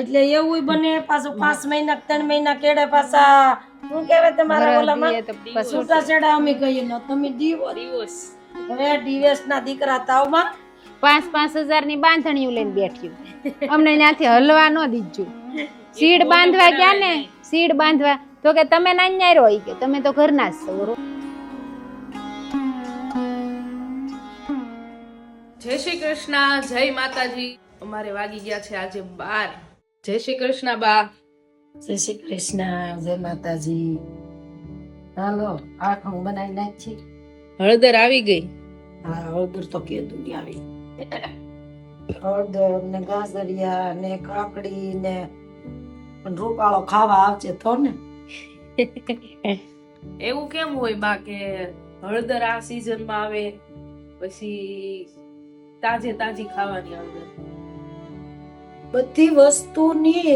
એટલે એવું બને પાછું 5 મહિના 3 મહિના કેડે પાછા શું કહેવાય તમારા ઓલામાં છૂટા છેડા અમે કહીએ ને તમે ડિવોર્સ હવે ડિવોર્સ ના દીકરા તાવમાં 5,000 ની બાંધણીયું લઈને બેઠ્યું અમને ત્યાંથી હલવા ન દીધું સીડ બાંધવા ગયા ને સીડ બાંધવા તો કે તમે ના ન્યાય રહો કે તમે તો ઘરના જ છો જય શ્રી કૃષ્ણ, જય માતાજી. અમારે વાગી ગયા છે આજે 12. જય શ્રી કૃષ્ણ બા. જય શ્રી કૃષ્ણ, જય માતાજી. હાલો આખું બનાવી નાખી. હળદર આવી ગઈ. હા હળદર તો કેદું ની આવી. હળદર ને ગાજરિયા ને કાકડી ને પણ રૂપાળો ખાવા આવશે તો ને. એવું કેમ હોય બા કે હળદર આ સીઝન માં આવે પછી તાજે તાજી ખાવાની હળદર? બધી વસ્તુની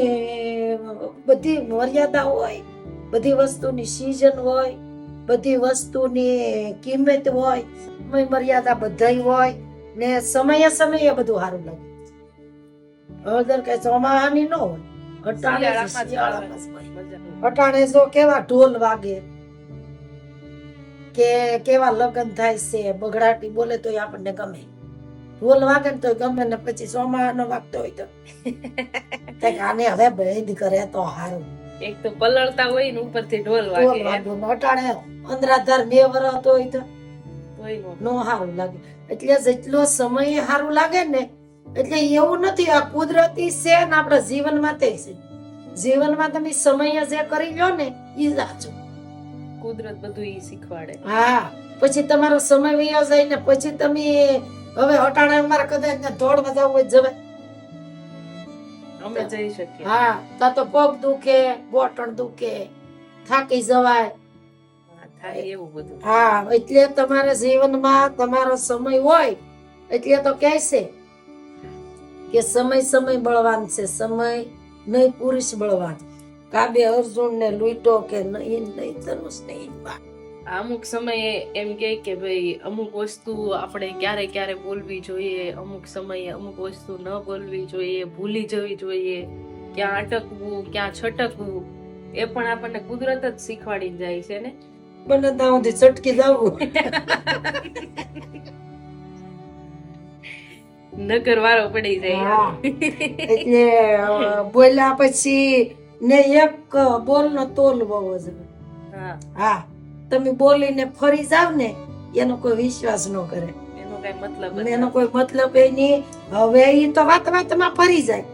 બધી મર્યાદા હોય, બધી વસ્તુની સીઝન હોય, બધી વસ્તુની કિંમત હોય, સમય મર્યાદા બધાય હોય ને સમયે સમયે બધું સારું લાગે. હળદર કઈ ચોમાહાની ન હોય, અટાણે જો કેવા ઢોલ વાગે કે કેવા લગ્ન થાય છે, બગડાટી બોલે તો આપણને ગમે, ઢોલ વાગે ને તો ગમે ને પછી ચોમાહાનો વાગતો હોય તો આને હવે બંધ કરે તો સારું. એક તો પલળતા હોય ને ઉપરથી ઢોલ વાગે. અટાણે અંદરાધાર બે વરસ હોય તો નો સારું લાગે. એટલે જેટલો સમય સારું લાગે ને એટલે એવું નથી, આ કુદરતી છે ને આપણા જીવનમાં તે છે. જીવનમાં તમે સમય જે કરી લો ને એ સાચું. કુદરત બધું ઈ શીખવાડે. હા પછી તમારો સમય વયો જાય ને પછી તમે હવે અટાણે અમારે કદાચ દોડવા જવું હોય જવાય, અમે જઈ શકીએ. હા તા તો પગ દુખે, બોટણ દુખે, થાકી જવાય. થાય એવું બધું. હા એટલે તમારા જીવનમાં તમારો સમય હોય એટલે તો કહે છે કે સમય સમય બળવાન છે, સમય નહીં પુરુષ બળવાન. કાબે અર્જુન ને લૂંટો કે નહીં નહીં ધનુષ નહીં. અમુક સમયે એમ કે ભાઈ અમુક વસ્તુ આપણે ક્યારે ક્યારે બોલવી જોઈએ, અમુક સમયે અમુક વસ્તુ ન બોલવી જોઈએ, ભૂલી જવી જોઈએ, ક્યાં અટકવું ક્યાં છટકવું એ પણ આપણને કુદરત જ શીખવાડી જાય છે ને. બને ત્યાં સુધી ચટકી જવું નગર વાળો પડી જાય. એટલે બોલ્યા પછી ને એક બોલ નો તોલ બહુ જ. હા તમે બોલીને ફરી જાવ ને એનો કોઈ વિશ્વાસ ન કરે, એનો કઈ મતલબ એનો કોઈ મતલબ એ નહીં. હવે એ તો વાતમાં ફરી જાય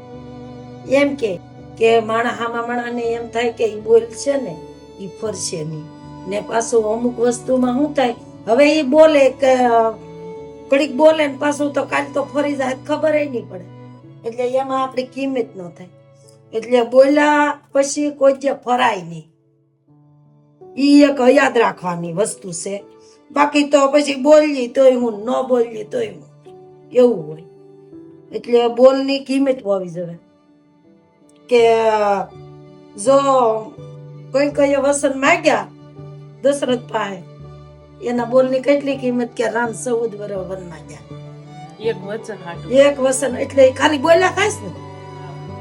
એમ કે માણા હામા માણા ને એમ થાય કે એ બોલશે ને એ ફરશે નહીં. ને પાછું અમુક વસ્તુમાં શું થાય, હવે એ બોલે કે ઘડીક બોલે ને પાછું તો કાલ તો ફરી જાય ખબર નહીં પડે. એટલે એમાં આપણી કિંમત ન થાય. એટલે બોલ્યા પછી કોઈ જે ફરાય નહીં ઈ એક યાદ રાખવાની વસ્તુ છે. બાકી તો પછી બોલી તોય હું, ન બોલી તોય હું, એવું હોય. એટલે બોલની કિંમત હોવી જોઈએ કે જો કઈ વસન માંગ્યા દશરથ પાસે, એના બોલની કેટલી કિંમત કે રામ 14 વર્ષ વનમાં ગયા. એક વચન એટલે ખાલી બોલ્યા થાય ને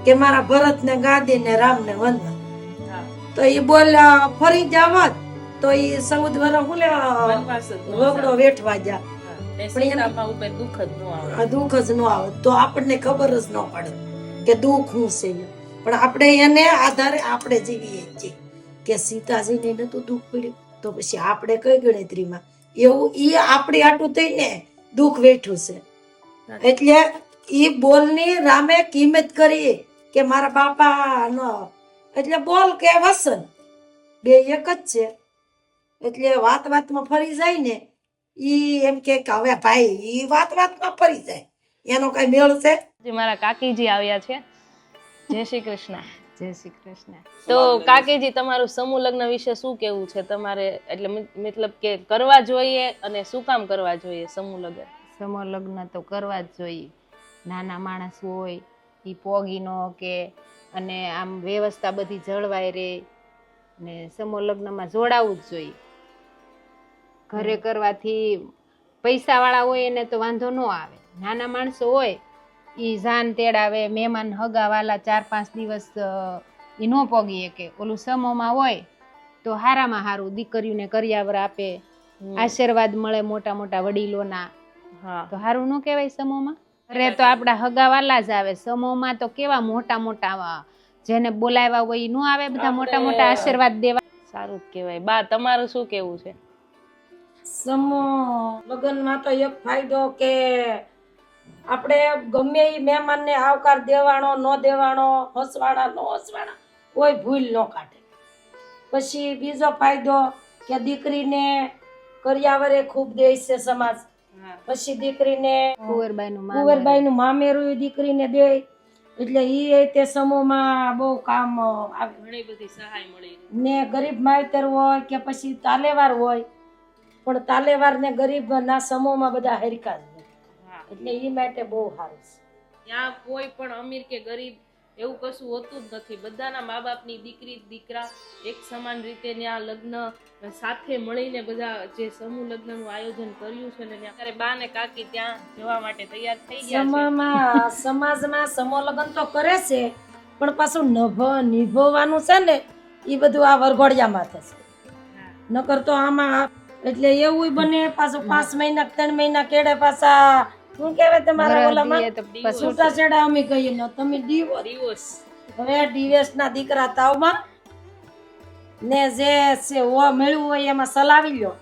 કે મારા ભરત ને ગાદી ને રામ ને વનમાં, તો એ બોલ્યા ફરી જાવત તો એ 14 વર્ષ હું વગડો વેઠવા જા, દુઃખ જ ન આવે. તો આપણને ખબર જ ન પડે કે દુઃખ શું છે. પણ આપણે એને આધારે આપણે જીવીએ છીએ કે સીતાજીને નતું દુઃખ પડ્યું તો પછી આપણે કઈ ગણતરીમાં એવું ઈ આપણી આટું થઈને દુઃખ વેઠું છે. એટલે ઈ બોલની રામે કિંમત કરી કે મારા બાપા નો, એટલે બોલ કે વસન બે એક જ છે. એટલે વાતમાં ફરી જાય ને ઈ એમ કે હવે ભાઈ ઈ વાતમાં ફરી જાય એનો કઈ મેળ છે. મારા કાકીજી આવ્યા છે. જય શ્રી કૃષ્ણ. જય શ્રી કૃષ્ણ. તો કાકીજી તમારું સમૂહ લગ્ન વિશે શું કેવું છે તમારે? એટલે મતલબ કે કરવા જોઈએ અને શું કામ કરવા જોઈએ સમૂહ લગ્ન? સમૂહ લગ્ન તો કરવા જ જોઈએ. નાના માણસ હોય એ પોગી નો કે અને આમ વ્યવસ્થા બધી જળવાય રહે ને સમૂહ લગ્નમાં જોડાવું જ જોઈએ. ઘરે કરવાથી પૈસા વાળા હોય એને તો વાંધો ન આવે, નાના માણસો હોય ઈ જાન તેડાવે, મહેમાન હગાવાલા 4-5 દિવસ ઈ નો પોગી કે ઓલું સમોમાં હોય તો હારામાં હારું દીકરીઓને કરિયાવર આપે, આશીર્વાદ મળે મોટા મોટા વડીલોના, હા તો હારું નો કહેવાય સમોમાં? અરે તો આપડા હગાવાલા જ આવે, સમોમાં તો કેવા મોટા મોટા જેને બોલાવ્યા હોય ઈ નો આવે બધા મોટા મોટા આશીર્વાદ દેવા. સારું જ કહેવાય. બા તમારું શું કેવું છે? સમૂહ લગ્નમાં તો એક ફાયદો કે આપણે ગમે એ મહેમાનને આવકાર દેવાનો ન દેવાનો, હસવાડા ન હસવાડા, કોઈ ભૂલ ન કાઢે. પછી બીજો ફાયદો કે દીકરીને કરિયાવરે ખૂબ દે છે સમાજ. પછી દીકરીને કુંવરબાઈનું મામેરું દીકરીને દે, એટલે ઈ તે સમૂહમાં બહુ કામ આવે. ઘણી બધી સહાય મળી. ને ગરીબ માવતર હોય કે પછી તાલેવાર હોય, પણ તાલેવાર ને ગરીબ ના સમૂહમાં બધા હરખા જ હોય. એટલે એ માટે બહુ સારું છે. ત્યાં કોઈ પણ અમીર કે ગરીબ એવું કશું હોતું જ નથી. બધાના મા બાપની દીકરી દીકરા એક સમાન રીતે ત્યાં લગ્ન સાથે મળીને બધા જે સમૂહ લગ્નનું આયોજન કર્યું છે ને ત્યારે બા ને કાકી ત્યાં જવા માટે તૈયાર થઈ ગયા છે. સમાજમાં સમૂહ લગ્ન તો કરે છે, પણ પાછું નિભાવવાનું છે ને એ બધું આ વરઘોડિયામાં થશે. નકર તો આમાં એટલે એવું બને પાછું 5 મહિના 3 મહિના કેડે પાછા શું કહેવાય તમારા ઓલામાં છૂટાછેડા અમે કહીએ ને તમે ડિવોર્સ. હવે ડિવોર્સ ના દીકરા તાવમાં ને જે છે ઓ મળ્યું હોય એમાં સલાવી લ્યો,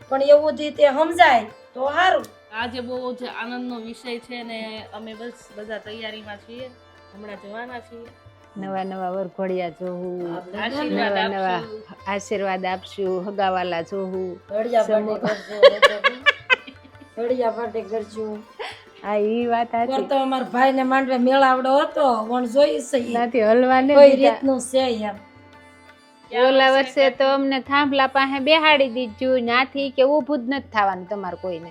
પણ એવું જ રીતે સમજાય તો સારું. આજે બહુ જ આનંદનો વિષય છે ને અમે બસ બધા તૈયારીમાં છીએ, હમણાં જવાના છીએ. નવા નવા વરઘોડિયા જોવું, આશીર્વાદ નવા નવા આપશું. આશીર્વાદ આપશું, હગાવાલા જોવું. ઘડિયા પાટે કરશું. હા ઈ વાત પર તો અમારા ભાઈ ને માંડવે મેળાવડો હતો, પણ જોઈ છે નથી હલવાને કોઈ રીતનું છે એમ. ઓલા વર્ષે તો અમને થાંભલા પાસે બેહાડી દીધું, ત્યાંથી કે ઊભું જ નથી થવાનું તમારે કોઈને.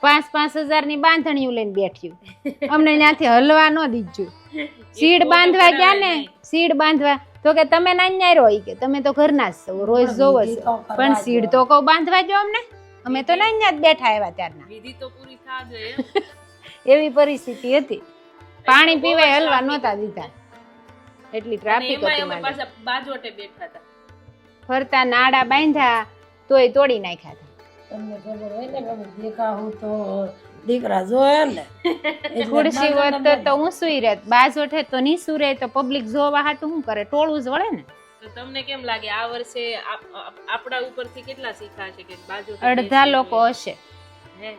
5,000 ની બાંધણીઓ લઈને બેઠ્યું, અમને ત્યાંથી હલવા ન દીધું. સીડ બાંધવા ગયા ને, સીડ બાંધવા તો કે તમે ના ન્યાય રહો કે તમે તો ઘરના જ છો, રોજ જોવો છો, પણ સીડ તો કહું બાંધવા જો અમને, અમે તો ના ન્યા જ બેઠા આવ્યા ત્યારના. વિધિ તો પૂરી થા જોઈએ. એવી પરિસ્થિતિ હતી, પાણી પીવાય હલવા નહોતા દીધા, એટલી ટ્રાફિક હતી. અમે પાછા બાજોટે બેઠા હતા, ફરતા નાડા બાંધ્યા તોય તોડી નાખ્યા હતા. તમને ખબર હોય ને કે દેખાવું તો દીકરા જોયે ને. ખુરશી વધતો તો ઊંસુઈ રહેત, બાજોઠે તો નીસું રહે, તો પબ્લિક જોવા હાટું શું કરે, ટોળું જ વળે ને. તો તમને કેમ લાગે આ વર્ષે આપણા ઉપરથી કેટલા શીખા છે કે બાજોટે? અડધા લોકો હશે,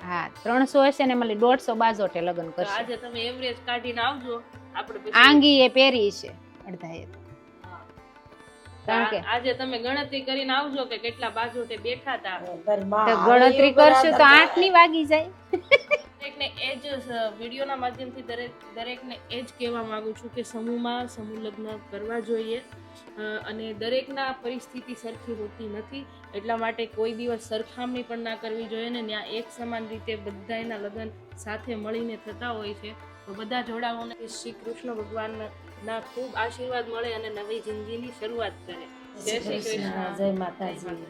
હા 300 હશે ને મળી 150 બાજોટે લગ્ન કરશે. આજે તમે એવરેજ કાઢીને આવજો, આપણે આંગી એ પહેરી છે અડધા એ. આજે તમે ગણતરી કરીને આવજો કે કેટલા બાજોટે બેઠા હતા. તો ગણતરી કરશું તો 8 ની વાગી જાય. દરેકને એ જ વિડીયોના માધ્યમથી દરેકને એ જ કહેવા માંગુ છું કે સમૂહ લગ્ન કરવા જોઈએ, અને દરેકના પરિસ્થિતિ સરખી હોતી નથી, એટલા માટે કોઈ દિવસ સરખામણી પણ ના કરવી જોઈએ ને. ત્યાં એક સમાન રીતે બધાના લગ્ન સાથે મળીને થતા હોય છે, તો બધા જોડાઓને શ્રી કૃષ્ણ ભગવાનના ખૂબ આશીર્વાદ મળે અને નવી જિંદગીની શરૂઆત કરે. જય શ્રી કૃષ્ણ, જય માતાજી.